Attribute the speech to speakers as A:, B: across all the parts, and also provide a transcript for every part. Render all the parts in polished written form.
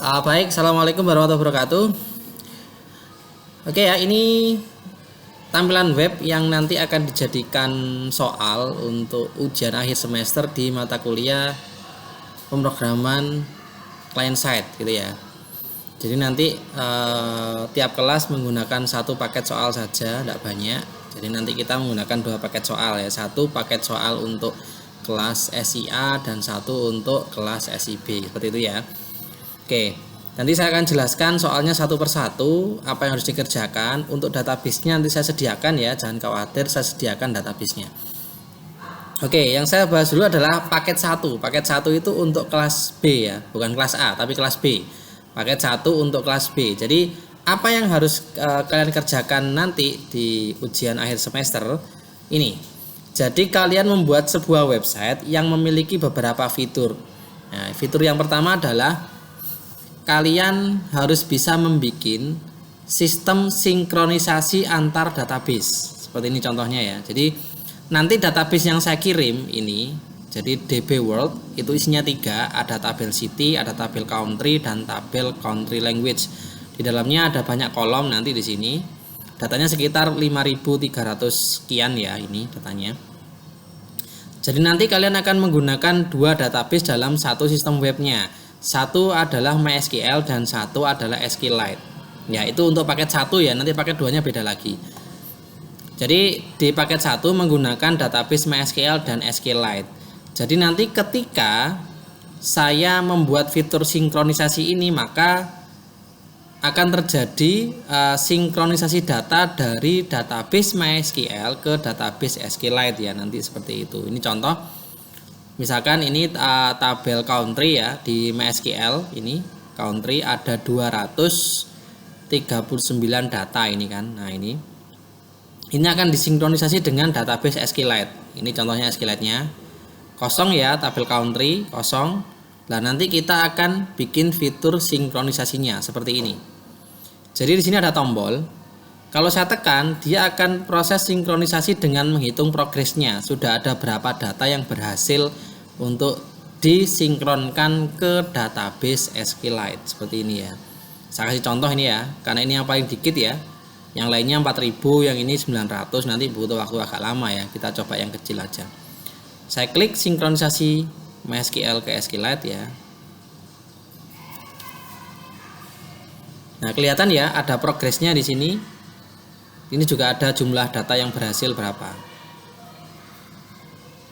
A: Baik, Assalamualaikum warahmatullahi wabarakatuh. Oke ya, ini tampilan web yang nanti akan dijadikan soal untuk ujian akhir semester di mata kuliah pemrograman client side gitu ya. Jadi nanti tiap kelas menggunakan satu paket soal saja, tidak banyak. Jadi nanti kita menggunakan dua paket soal ya, satu paket soal untuk kelas SIA dan satu untuk kelas SIB, seperti itu ya. Oke, nanti saya akan jelaskan soalnya satu persatu apa yang harus dikerjakan. Untuk database-nya nanti saya sediakan ya, jangan khawatir, saya sediakan database-nya. Oke, yang saya bahas dulu adalah paket 1. Paket 1 itu untuk kelas B ya, bukan kelas A tapi kelas B. Paket 1 untuk kelas B. Jadi apa yang harus kalian kerjakan nanti di ujian akhir semester ini? Jadi kalian membuat sebuah website yang memiliki beberapa fitur. Nah, fitur yang pertama adalah kalian harus bisa membuat sistem sinkronisasi antar database. Seperti ini contohnya ya. Jadi nanti database yang saya kirim ini, jadi DB World itu isinya 3, ada tabel city, ada tabel country, dan tabel country language. Di dalamnya ada banyak kolom nanti di sini. Datanya sekitar 5.300 sekian ya, ini datanya. Jadi nanti kalian akan menggunakan dua database dalam satu sistem webnya. Satu adalah MySQL dan satu adalah SQLite. Ya, itu untuk paket 1 ya, nanti paket 2-nya beda lagi. Jadi di paket 1 menggunakan database MySQL dan SQLite. Jadi nanti ketika saya membuat fitur sinkronisasi ini, maka akan terjadi sinkronisasi data dari database MySQL ke database SQLite ya, nanti seperti itu. Ini contoh. Misalkan ini tabel country ya, di MySQL ini country ada 239 data ini kan. Nah, ini akan disinkronisasi dengan database SQLite. Ini contohnya SQLite-nya. Kosong ya, tabel country kosong. Nah, nanti kita akan bikin fitur sinkronisasinya seperti ini. Jadi di sini ada tombol. Kalau saya tekan, dia akan proses sinkronisasi dengan menghitung progresnya. Sudah ada berapa data yang berhasil untuk disinkronkan ke database SQLite. Seperti ini ya. Saya kasih contoh ini ya, karena ini yang paling dikit ya. Yang lainnya 4.000, yang ini 900, nanti butuh waktu agak lama ya. Kita coba yang kecil aja. Saya klik sinkronisasi MySQL ke SQLite ya. Nah, kelihatan ya, ada progresnya di sini. Ini juga ada jumlah data yang berhasil berapa.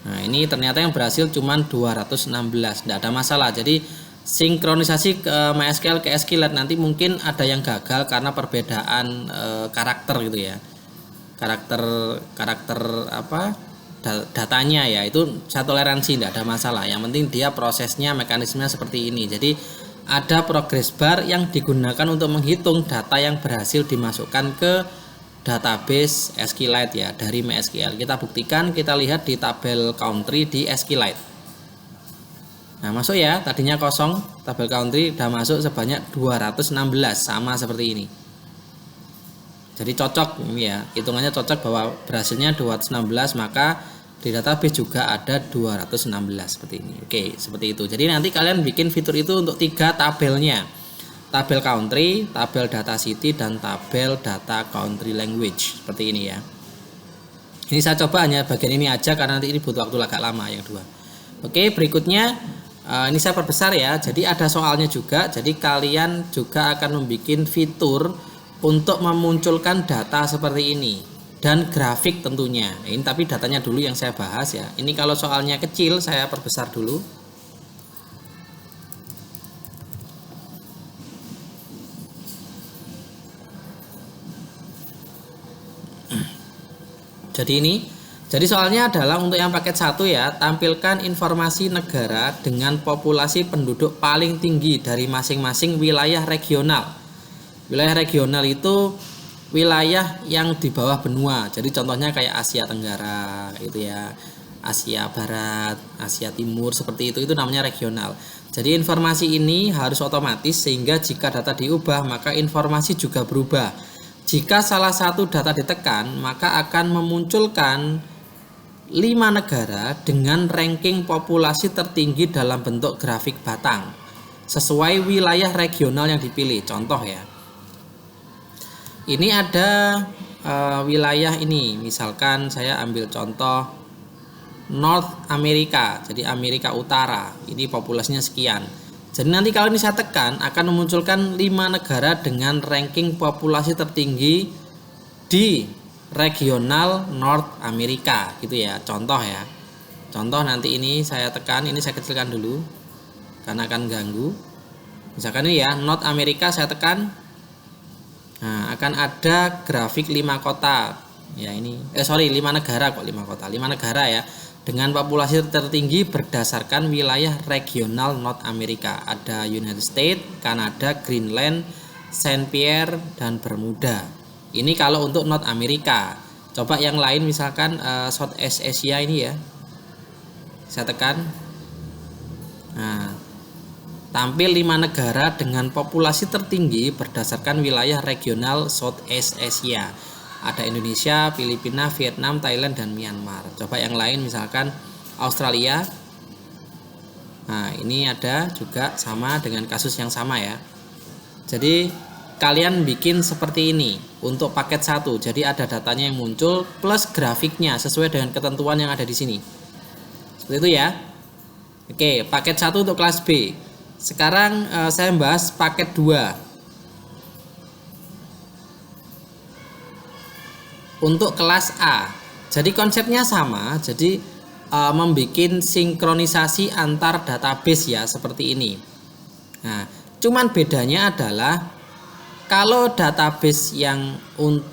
A: Nah, ini ternyata yang berhasil cuma 216, tidak ada masalah. Jadi sinkronisasi ke MySQL ke SQLite nanti mungkin ada yang gagal karena perbedaan karakter gitu ya. Karakter apa? Datanya ya, itu saya toleransi, tidak ada masalah. Yang penting dia prosesnya, mekanismenya seperti ini. Jadi ada progress bar yang digunakan untuk menghitung data yang berhasil dimasukkan ke database SQLite ya, dari MySQL. Kita buktikan, kita lihat di tabel country di SQLite. Nah, masuk ya, tadinya kosong, tabel country udah masuk sebanyak 216, sama seperti ini. Jadi cocok ini ya, hitungannya cocok bahwa berhasilnya 216, maka di database juga ada 216 seperti ini. Oke, seperti itu. Jadi nanti kalian bikin fitur itu untuk 3 tabelnya. Tabel country, tabel data city, dan tabel data country language. Seperti ini ya. Ini saya coba hanya bagian ini aja karena nanti ini butuh waktu agak lama yang 2. Oke, berikutnya ini saya perbesar ya. Jadi ada soalnya juga. Jadi kalian juga akan membuat fitur untuk memunculkan data seperti ini dan grafik tentunya. Ini tapi datanya dulu yang saya bahas ya. Ini kalau soalnya kecil saya perbesar dulu. Jadi soalnya adalah untuk yang paket 1 ya, tampilkan informasi negara dengan populasi penduduk paling tinggi dari masing-masing wilayah regional. Wilayah regional itu wilayah yang di bawah benua. Jadi contohnya kayak Asia Tenggara itu ya, Asia Barat, Asia Timur, seperti itu namanya regional. Jadi informasi ini harus otomatis sehingga jika data diubah maka informasi juga berubah. Jika salah satu data ditekan, maka akan memunculkan 5 negara dengan ranking populasi tertinggi dalam bentuk grafik batang. sesuai wilayah regional yang dipilih. Contoh ya, ini ada wilayah ini, misalkan saya ambil contoh North America, jadi Amerika Utara, ini populasinya sekian. Jadi nanti kalau ini saya tekan akan memunculkan 5 negara dengan ranking populasi tertinggi di regional North America gitu ya, contoh ya. Contoh nanti ini saya tekan, ini saya kecilkan dulu karena akan ganggu. Misalkan ini ya, North America saya tekan. Nah, akan ada grafik 5 kota. Ya ini 5 negara kok, 5 kota. 5 negara ya dengan populasi tertinggi berdasarkan wilayah regional North America. Ada United States, Kanada, Greenland, Saint Pierre dan Bermuda. Ini kalau untuk North America. Coba yang lain misalkan Southeast Asia ini ya. Saya tekan. Nah, tampil 5 negara dengan populasi tertinggi berdasarkan wilayah regional Southeast Asia. Ada Indonesia, Filipina, Vietnam, Thailand, dan Myanmar. Coba yang lain misalkan Australia. Nah, ini ada juga sama dengan kasus yang sama ya. Jadi kalian bikin seperti ini untuk paket 1. Jadi ada datanya yang muncul plus grafiknya sesuai dengan ketentuan yang ada di sini. Seperti itu ya. Oke, paket 1 untuk kelas B. Sekarang saya membahas paket 2. Untuk kelas A. Jadi konsepnya sama, jadi membuat sinkronisasi antar database ya seperti ini. Nah, cuman bedanya adalah kalau database yang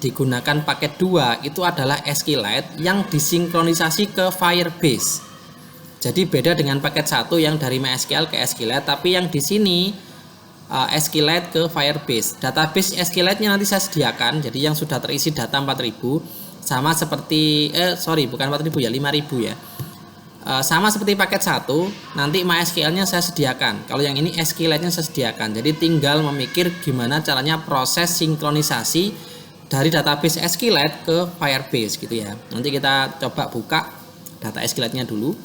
A: digunakan paket 2 itu adalah SQLite yang disinkronisasi ke Firebase. Jadi beda dengan paket 1 yang dari MySQL ke SQLite, tapi yang di sini SQLite ke Firebase. Database SQLite-nya nanti saya sediakan, jadi yang sudah terisi data 4000 sama seperti bukan 4000 ya, 5000 ya. Sama seperti paket 1, nanti MySQL-nya saya sediakan. Kalau yang ini SQLite-nya saya sediakan. Jadi tinggal memikir gimana caranya proses sinkronisasi dari database SQLite ke Firebase gitu ya. Nanti kita coba buka data SQLite-nya dulu.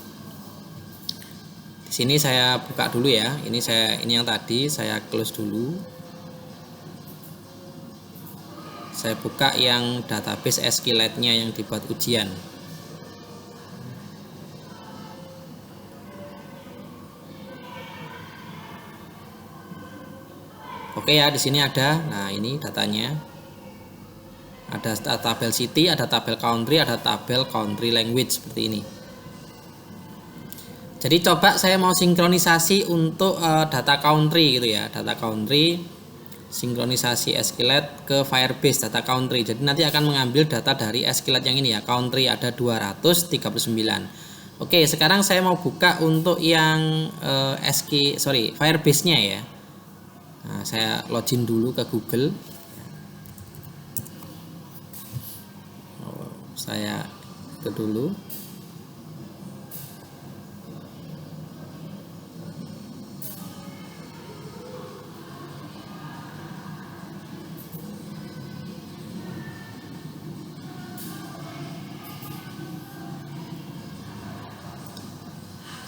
A: Di sini saya buka dulu ya. Ini yang tadi saya close dulu. Saya buka yang database SQLite-nya yang dibuat ujian. Oke ya, di sini ada. Nah, ini datanya. Ada tabel city, ada tabel country, ada tabel country language seperti ini. Jadi coba saya mau sinkronisasi untuk data country gitu ya, data country, sinkronisasi SQLite ke Firebase data country. Jadi nanti akan mengambil data dari SQLite yang ini ya, country ada 239. Oke, sekarang saya mau buka untuk yang Firebase-nya ya. Nah, saya login dulu ke Google. Saya itu dulu.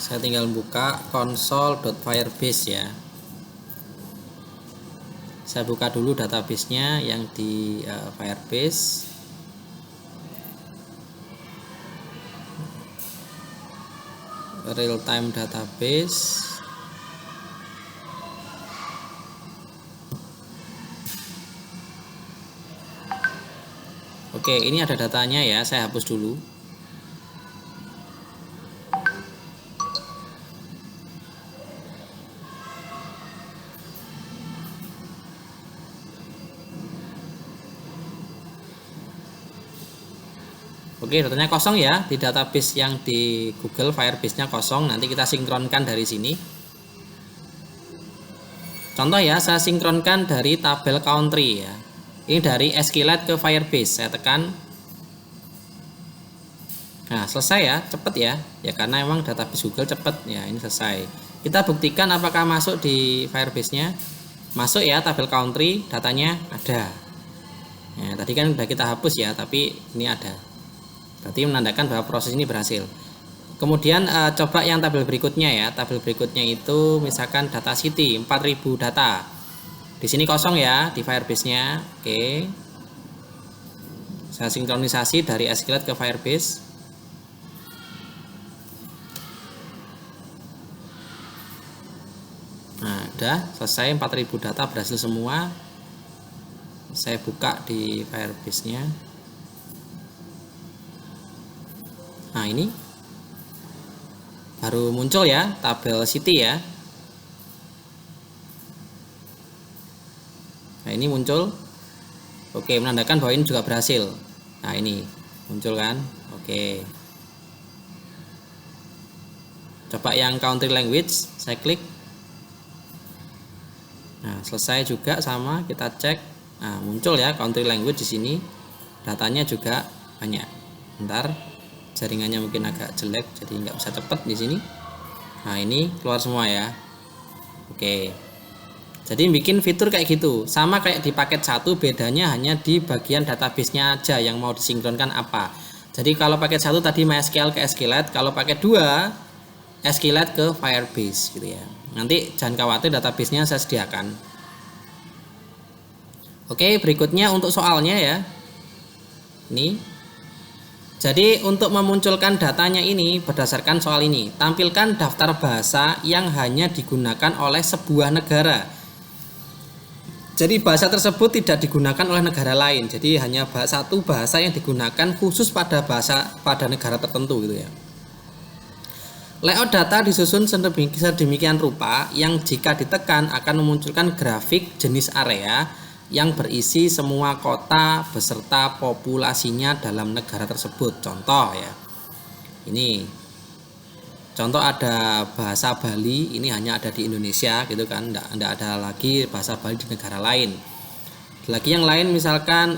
A: Saya tinggal buka console.firebase ya. Saya buka dulu database-nya yang di Firebase. Real time database. Oke, ini ada datanya ya, saya hapus dulu. Oke, datanya kosong ya, di database yang di Google Firebase-nya kosong. Nanti kita sinkronkan dari sini. Contoh ya, saya sinkronkan dari tabel country ya. Ini dari SQLite ke Firebase. Saya tekan. Nah, selesai ya, cepet ya. Ya karena emang database Google cepet ya, ini selesai. Kita buktikan apakah masuk di Firebase-nya. Masuk ya, tabel country, datanya ada. Ya, tadi kan udah kita hapus ya, tapi ini ada. Berarti menandakan bahwa proses ini berhasil. Kemudian coba yang tabel berikutnya ya. Tabel berikutnya itu misalkan data city 4000 data. Di sini kosong ya di Firebase-nya. Oke. Saya sinkronisasi dari SQLite ke Firebase. Nah, udah selesai 4000 data berhasil semua. Saya buka di Firebase-nya. Nah, ini baru muncul ya tabel city ya. Nah, ini muncul. Oke, menandakan bahwa ini juga berhasil. Nah, ini muncul kan. Oke. Coba yang country language, saya klik. Nah, selesai juga sama, kita cek. Nah, muncul ya country language di sini. Datanya juga banyak. Bentar, jaringannya mungkin agak jelek, jadi nggak bisa cepet di sini. Nah, ini keluar semua ya. Oke. Jadi bikin fitur kayak gitu, sama kayak di paket 1, bedanya hanya di bagian database-nya aja yang mau disinkronkan apa. Jadi kalau paket 1 tadi MySQL ke SQLite, kalau paket 2 SQLite ke Firebase gitu ya. Nanti jangan khawatir, database-nya saya sediakan. Oke, berikutnya untuk soalnya ya. Ini. Jadi untuk memunculkan datanya ini berdasarkan soal ini, tampilkan daftar bahasa yang hanya digunakan oleh sebuah negara. Jadi bahasa tersebut tidak digunakan oleh negara lain. Jadi hanya satu bahasa yang digunakan khusus pada negara tertentu gitu ya. Layout data disusun sedemikian rupa yang jika ditekan akan memunculkan grafik jenis area yang berisi semua kota beserta populasinya dalam negara tersebut. Contoh ya. Ini contoh ada bahasa Bali, ini hanya ada di Indonesia gitu kan, enggak ada lagi bahasa Bali di negara lain. Lagi yang lain misalkan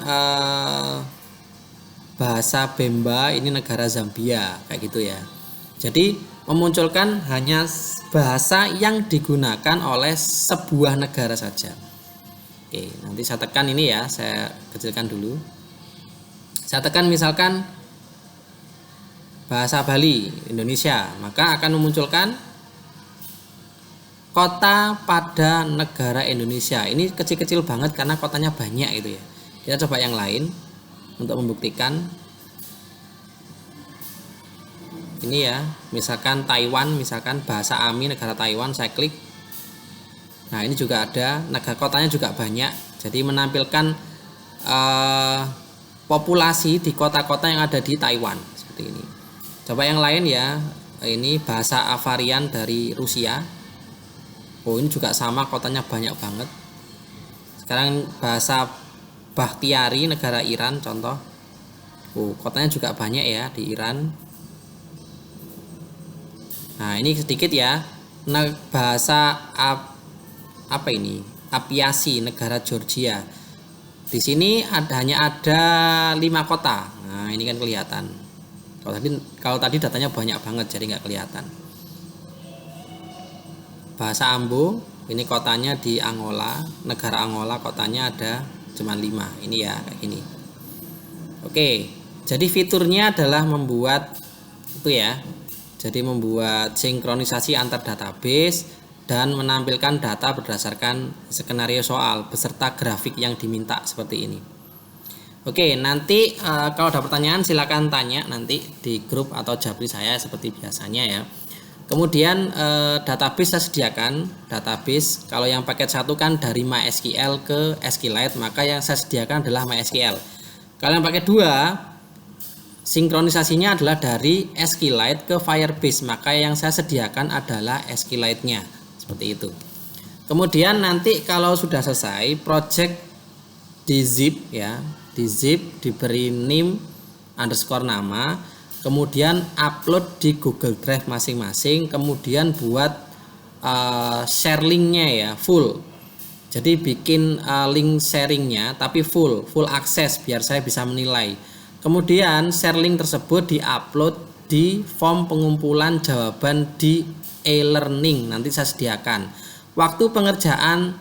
A: bahasa Bemba, ini negara Zambia kayak gitu ya. Jadi memunculkan hanya bahasa yang digunakan oleh sebuah negara saja. Oke, nanti saya tekan ini ya, saya kecilkan dulu. Saya tekan misalkan bahasa Bali, Indonesia, maka akan memunculkan kota pada negara Indonesia. Ini kecil-kecil banget karena kotanya banyak itu ya. Kita coba yang lain untuk membuktikan. Ini ya, misalkan Taiwan, misalkan bahasa AMI negara Taiwan, saya klik. Nah, ini juga ada, negara kotanya juga banyak. Jadi menampilkan populasi di kota-kota yang ada di Taiwan seperti ini. Coba yang lain ya. Ini bahasa Avarian dari Rusia. Oh, ini juga sama, kotanya banyak banget. Sekarang bahasa Bakhtiari negara Iran contoh. Oh, kotanya juga banyak ya di Iran. Nah, ini sedikit ya. Bahasa apa ini? Apiasi negara Georgia. Di sini hanya ada 5 kota. Nah, ini kan kelihatan. Kalau tadi datanya banyak banget jadi nggak kelihatan. Bahasa Ambo, ini kotanya di Angola, negara Angola, kotanya ada cuma 5. Ini ya kayak gini. Oke, jadi fiturnya adalah membuat itu ya. Jadi membuat sinkronisasi antar database dan menampilkan data berdasarkan skenario soal beserta grafik yang diminta seperti ini. Oke, nanti kalau ada pertanyaan silakan tanya nanti di grup atau japri saya seperti biasanya ya. Kemudian database saya sediakan. Database kalau yang paket 1 kan dari MySQL ke SQLite, maka yang saya sediakan adalah MySQL. Kalau yang paket 2 sinkronisasinya adalah dari SQLite ke Firebase, maka yang saya sediakan adalah SQLite-nya seperti itu. Kemudian nanti kalau sudah selesai project di zip ya, di zip diberi name underscore nama, kemudian upload di Google Drive masing-masing, kemudian buat share linknya ya full. Jadi bikin link sharingnya tapi full akses biar saya bisa menilai. Kemudian share link tersebut diupload di form pengumpulan jawaban di e-learning, nanti saya sediakan. Waktu pengerjaan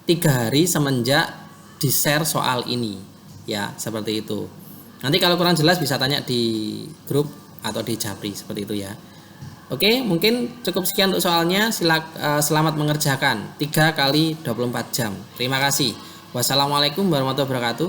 A: 3 hari semenjak di share soal ini ya, seperti itu. Nanti kalau kurang jelas bisa tanya di grup atau di Japri seperti itu ya. Oke, mungkin cukup sekian untuk soalnya. Selamat mengerjakan 3 kali 24 jam. Terima kasih. Wassalamualaikum warahmatullahi wabarakatuh.